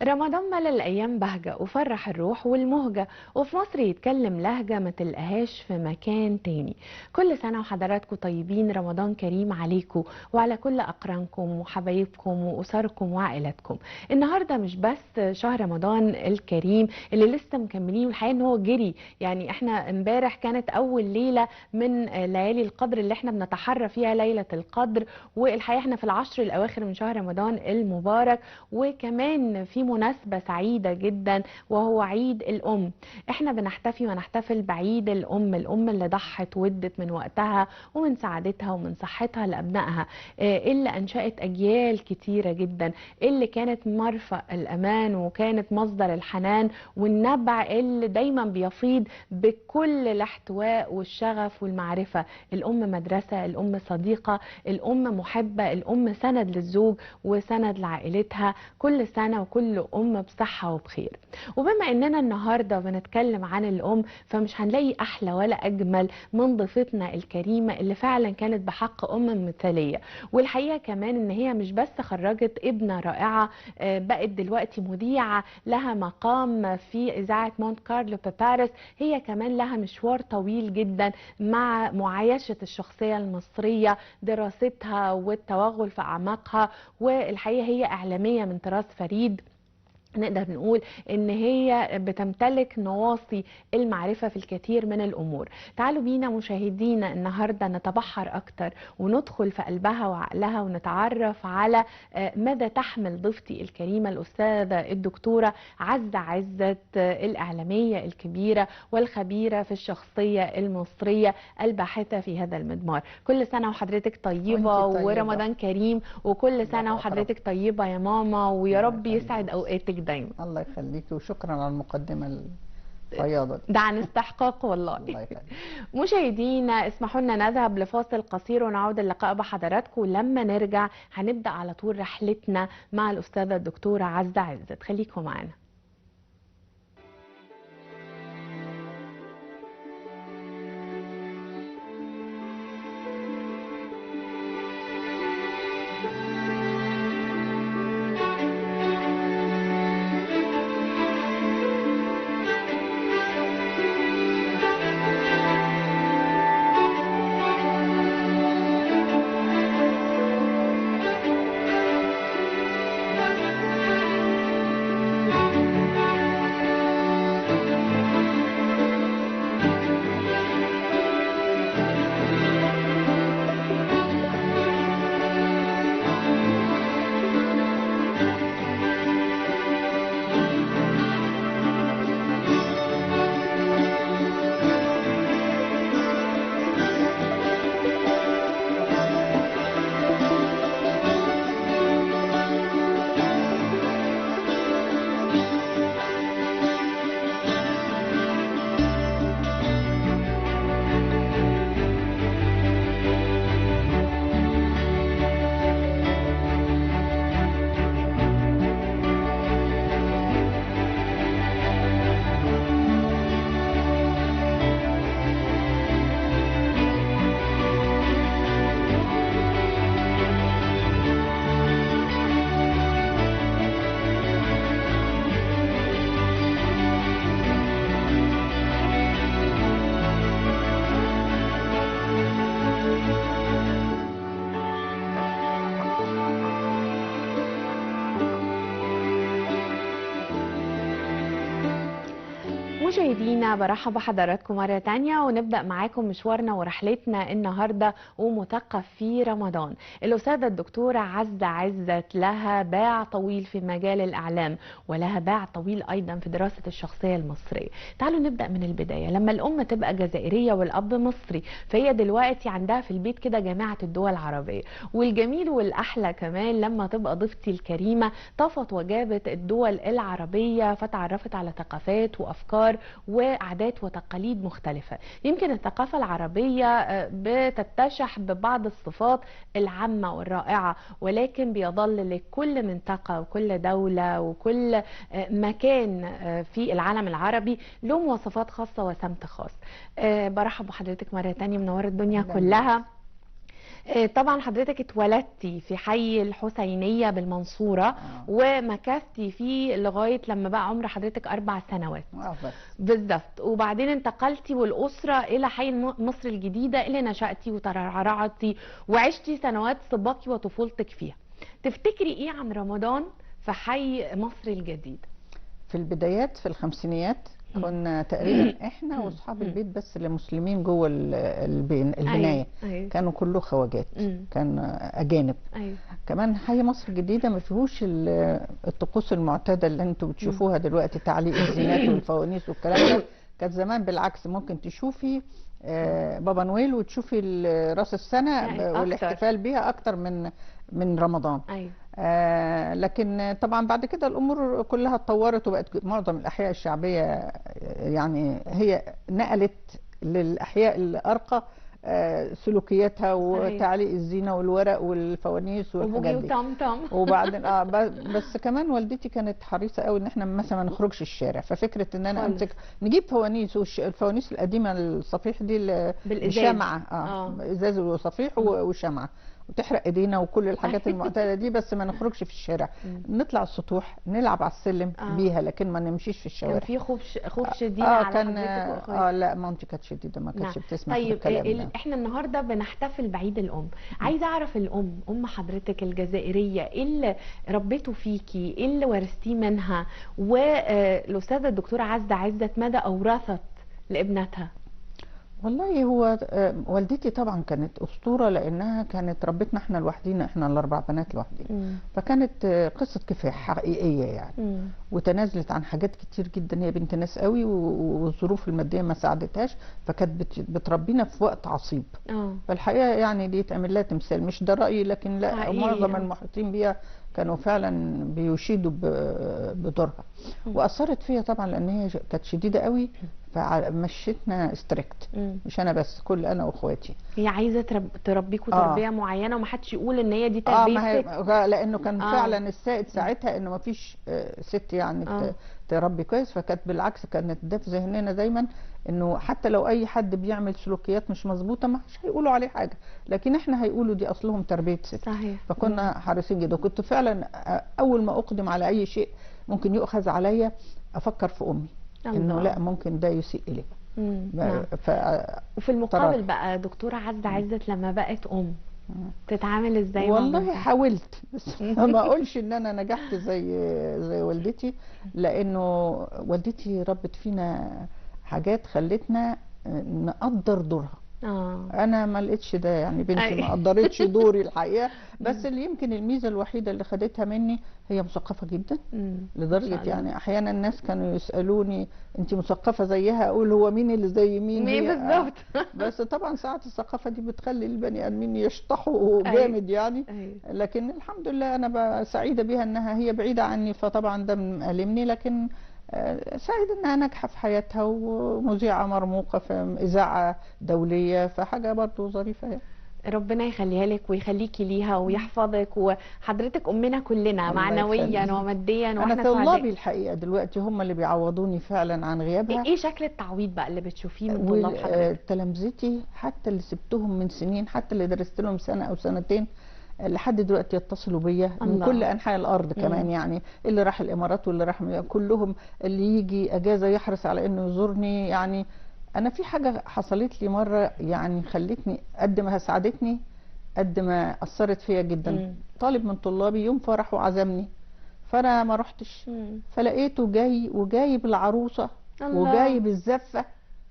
رمضان ملى الأيام بهجة وفرح الروح والمهجة، وفي مصر يتكلم لهجة ما تلقاهاش في مكان تاني. كل سنة وحضراتكم طيبين، رمضان كريم عليكم وعلى كل أقرانكم وحبايبكم وأسركم وعائلاتكم. النهاردة مش بس شهر رمضان الكريم اللي لسه مكملين، والحقيقة إن هو جري. يعني احنا امبارح كانت أول ليلة من ليالي القدر اللي احنا بنتحرى فيها ليلة القدر، والحقيقة احنا في العشر الأواخر من شهر رمضان المبارك، وكمان في مناسبة سعيدة جدا وهو عيد الأم. احنا بنحتفي ونحتفل بعيد الأم اللي ضحت وادت من وقتها ومن سعادتها ومن صحتها لأبنائها، اللي أنشأت أجيال كتيرة جدا، اللي كانت مرفأ الأمان وكانت مصدر الحنان والنبع اللي دايما بيفيض بكل الاحتواء والشغف والمعرفة. الأم مدرسة، الأم صديقة، الأم محبة، الأم سند للزوج وسند لعائلتها. كل سنة وكل أم بصحة وبخير. وبما أننا النهاردة بنتكلم عن الأم، فمش هنلاقي أحلى ولا أجمل من ضيفتنا الكريمة اللي فعلا كانت بحق أم مثالية. والحقيقة كمان أن هي مش بس خرجت ابنة رائعة، بقت دلوقتي مذيعة لها مقام في إذاعة مونت كارلو بباريس. هي كمان لها مشوار طويل جدا مع معايشة الشخصية المصرية، دراستها والتوغل في أعماقها. والحقيقة هي إعلامية من طراز فريد، نقدر نقول ان هي بتمتلك نواصي المعرفة في الكثير من الامور. تعالوا بينا مشاهدينا النهاردة نتبحر اكتر وندخل في قلبها وعقلها ونتعرف على ماذا تحمل ضيفتي الكريمة الاستاذة الدكتورة عزة عزت، الاعلامية الكبيرة والخبيرة في الشخصية المصرية الباحثة في هذا المضمار. كل سنة وحضرتك طيبة ورمضان كريم، وكل سنة وحضرتك طيبة يا ماما، ويا رب يسعد اوقاتك دايما. الله يخليكي، وشكرا على المقدمة الفياضة دي. ده عن استحقاق والله. الله يخليك. مشاهدينا اسمحوا لنا نذهب لفاصل قصير ونعود اللقاء بحضراتكم. لما نرجع هنبدأ على طول رحلتنا مع الأستاذة الدكتورة عزة عزت. خليكم معنا. مشاهدينا برحب بحضراتكم مرة تانية، ونبدأ معاكم مشوارنا ورحلتنا النهاردة ومثقف في رمضان. الأستاذة الدكتورة عزة عزت لها باع طويل في مجال الإعلام، ولها باع طويل أيضا في دراسة الشخصية المصرية. تعالوا نبدأ من البداية. لما الأم تبقى جزائرية والأب مصري، فهي دلوقتي عندها في البيت كده جامعة الدول العربية. والجميل والأحلى كمان لما تبقى ضيفتي الكريمة طفت وجابت الدول العربية، فتعرفت على ثقافات وأفكار وعادات وتقاليد مختلفة. يمكن الثقافة العربية بتتشح ببعض الصفات العامة والرائعة، ولكن بيظل لكل منطقة وكل دولة وكل مكان في العالم العربي له مواصفات خاصة وسمت خاص. برحب بحضرتك مرة تانية، منورة الدنيا كلها. طبعا حضرتك اتولدتي في حي الحسينية بالمنصورة، ومكثتي فيه لغاية لما بقى عمر حضرتك 4 سنوات بس بالظبط، وبعدين انتقلتي والأسرة إلى حي مصر الجديدة اللي نشأتي وترعرعتي وعشتي سنوات صباكي وطفولتك فيها. تفتكري إيه عن رمضان في حي مصر الجديدة؟ في البدايات في الخمسينيات كنا تقريبا احنا واصحاب البيت بس اللي مسلمين جوه البنايه. أيوة. كانوا كله خواجات، كان اجانب. أيوة. كمان حي مصر الجديده ما فيهوش الطقوس المعتاده اللي انتوا بتشوفوها دلوقتي، تعليق الزينات والفوانيس والكلام ده. كانت زمان بالعكس، ممكن تشوفي بابا نويل وتشوفي راس السنه يعني والاحتفال بيها اكتر من رمضان. أيوة. لكن طبعا بعد كده الامور كلها اتطورت، وبقت معظم الاحياء الشعبيه يعني هي نقلت للاحياء الارقى سلوكياتها وتعليق الزينه والورق والفوانيس والحاجات دي. وبعدين بس كمان والدتي كانت حريصه قوي ان احنا مثلا ما نخرجش الشارع، ففكره ان انا امسك نجيب فوانيس، الفوانيس القديمه الصفيح دي بالشمعه، ازاز وصفيح وشمعه، وتحرق ايدينا وكل الحاجات المعتاده دي، بس ما نخرجش في الشارع. نطلع السطوح نلعب على السلم بيها، لكن ما نمشيش في الشوارع. كان في خوف شديد على كان حضرتك لا مامتي كانت شديده، ما كانتش بتسمح طيب بالكلام ده. احنا النهارده بنحتفل بعيد الام، عايزه اعرف ام حضرتك الجزائريه ايه اللي ربته فيكي، ايه اللي ورثتيه منها، والاستاذه الدكتوره عزة عزت ماذا اورثت لابنتها؟ والله هو والدتي طبعا كانت اسطوره، لانها كانت ربتنا احنا لوحدينا، احنا الاربع بنات لوحدينا، فكانت قصه كفاح حقيقيه يعني. وتنازلت عن حاجات كتير جدا، هي بنت ناس قوي والظروف الماديه ما ساعدتهاش، فكانت بتربينا في وقت عصيب. فالحقيقه يعني دي يتعمل لها تمثال، مش ده رايي، لكن لا، معظم المحيطين بيها كانوا فعلا بيشيدوا بدورها. واثرت فيا طبعا لان هي كانت شديده قوي، فمشيتنا ستريكت، مش انا بس، كل انا واخواتي. هي عايزه تربيكوا تربيه معينه ومحدش يقول ان هي دي تربيه ست. لانه كان فعلا السائد ساعتها انه ما فيش ست يعني تربي كويس، فكانت بالعكس كانت ده في ذهننا دايما، انه حتى لو اي حد بيعمل سلوكيات مش مظبوطه مش هيقولوا عليه حاجه، لكن احنا هيقولوا دي اصلهم تربيه ست. صحيح. فكنا حريصين جدا، وكنت فعلا اول ما اقدم على اي شيء ممكن يؤخذ عليا افكر في امي، انه لا ممكن ده يسيء اليها. وفي المقابل بقى دكتوره عزة عزت لما بقت تتعامل ازاي؟ والله حاولت، بس ما اقولش ان انا نجحت زي والدتي، لانه والدتي ربت فينا حاجات خلتنا نقدر دورها. انا ما لقيتش ده، يعني بنتي ما قدرتش دوري الحقيقه. بس اللي يمكن الميزه الوحيده اللي خدتها مني هي مثقفه جدا، لدرجه يعني احيانا الناس كانوا يسالوني انت مثقفه زيها، اقول هو مين اللي زي مين بالظبط. بس طبعا ساعات الثقافه دي بتخلي البني ادمين يشطحوا جامد يعني. لكن الحمد لله انا سعيده بيها انها هي بعيده عني، فطبعا ده مألمني، لكن سعيد انها ناجحه في حياتها ومذيعه مرموقه في اذاعه دوليه، فحاجه برضو ظريفه يعني. ربنا يخليها لك ويخليكي ليها ويحفظك، وحضرتك امنا كلنا معنويا وماديا، واحنا انا طلابي الحقيقه دلوقتي هم اللي بيعوضوني فعلا عن غيابها. ايه شكل التعويض بقى اللي بتشوفيه من طلاب حضرتك؟ تلامذتي حتى اللي سبتهم من سنين، حتى اللي درست لهم سنه او سنتين، لحد دلوقتي يتصلوا بيا من كل انحاء الارض كمان. يعني اللي راح الامارات واللي راح كلهم، اللي يجي اجازه يحرص على انه يزورني. يعني انا في حاجه حصلت لي مره يعني خلتني قد ما ساعدتني قد ما اثرت فيا جدا. طالب من طلابي يوم فرح وعزمني، فانا ما رحتش، فلقيته جاي وجايب العروسه وجايب الزفه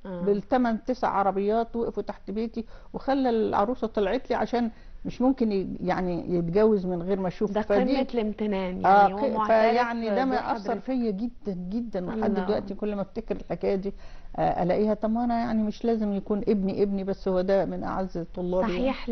بالثمان 9 عربيات، وقفوا تحت بيتي وخلى العروسه طلعت لي، عشان مش ممكن يعني يتجوز من غير ما اشوف. ده قمه الامتنان يعني. هو فيعني ده ما اثر فيا جدا جدا، ولحد دلوقتي كل ما افتكر الحكايه دي الاقيها، طب ما انا يعني مش لازم يكون ابني بس هو ده من اعز طلابي. صحيح.